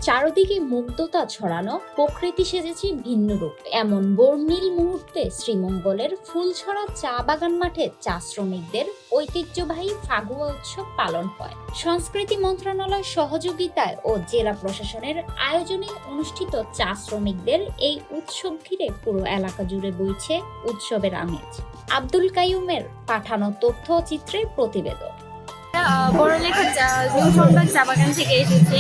চারদিকে মুগ্ধতা ছড়ানো, প্রকৃতি সেজেছে ভিন্ন রূপ। এমন বর্ণিল মুহূর্তে শ্রীমঙ্গলের ফুলছড়া চা বাগান মাঠে চা শ্রমিকদের ঐতিহ্যবাহী ফাগুয়া উৎসব পালন হয়। সংস্কৃতি মন্ত্রণালয় সহযোগিতায় ও জেলা প্রশাসনের আয়োজনে অনুষ্ঠিত চা শ্রমিকদের এই উৎসব ঘিরে পুরো এলাকা জুড়ে বইছে উৎসবের আমেজ। আব্দুল কাইয়ুমের পাঠানো তথ্যচিত্রে প্রতিবেদন। বড়লেখা নিউ সম্রাট চা বাগান থেকে এসেছি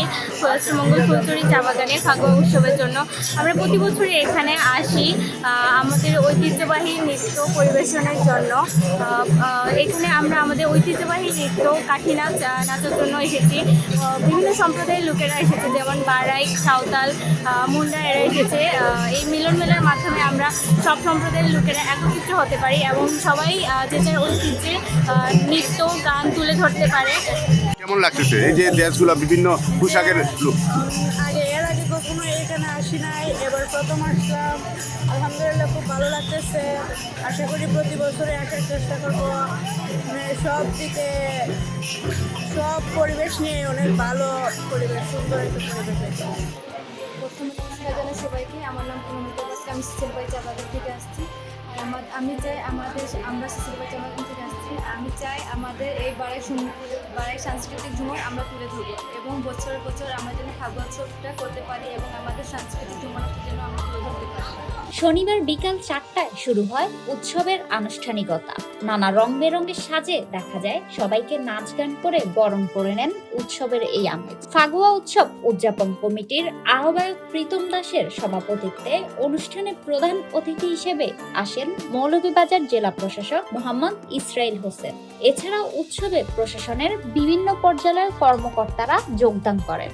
শ্রীমঙ্গল ফুলচুরি চা বাগানে ফাগুয়া উৎসবের জন্য। আমরা প্রতি বছরই এখানে আসি আমাদের ঐতিহ্যবাহী নৃত্য পরিবেশনের জন্য। এখানে আমরা আমাদের ঐতিহ্যবাহী নৃত্য কাঠি নাচ নাচের জন্য এসেছি। বিভিন্ন সম্প্রদায়ের লোকেরা এসেছে, যেমন বারাই, সাঁওতাল, মুন্ডা এরা এসেছে। এই মিলন মেলার মাধ্যমে আমরা সব সম্প্রদায়ের লোকেরা একত্রিত হতে পারি এবং সবাই যে যার ঐতিহ্যের নৃত্য গান তুলে ধরতে পারে। কেমন লাগতেছে এই যে দেশগুলো বিভিন্ন পোশাকের লোক? এর আগে কখনো এখানে আসি নাই, এবার প্রথম আসলাম। আলহামদুলিল্লাহ খুব ভালো লাগতেছে। আশা করি প্রতি বছরে আসার চেষ্টা করবো। মানে সব দিকে সব পরিবেশ নিয়ে অনেক ভালো পরিবেশ, সুন্দর একটা পরিবেশ। প্রথমে নমস্কার জানাই সবাইকে। আমার নাম পুনমিতা দাস, আমি সিসিরবাই চা বাগান থেকে আসছি। আমি চাই আমরা সিসিরবাই চা বাগান থেকে আসছি। আমি চাই আমাদের এই বাড়াই সাংস্কৃতিক ঝুমুর আমরা তুলে ধরবো এবং বছর বছর আমরা যেন ফাগুয়া উৎসবটা করতে পারি এবং আমাদের সাংস্কৃতিক ঝুমুরটা যেন আমরা তুলে ধরতে পারি। শনিবার বিকাল 4টায় শুরু হয় উৎসবের আনুষ্ঠানিকতা। নানা রং বেরঙের সাজে দেখা যায় সবাইকে নাচ গান করে বরণ করে নেন উৎসবের এই আমেজ। ফাগুয়া উৎসব উদযাপন কমিটির আহ্বায়ক প্রীতম দাসের সভাপতিত্বে অনুষ্ঠানে প্রধান অতিথি হিসেবে আসেন মৌলভীবাজার জেলা প্রশাসক মোহাম্মদ ইসরাইল হোসেন। এছাড়াও উৎসবে প্রশাসনের বিভিন্ন পর্যায়ের কর্মকর্তারা যোগদান করেন।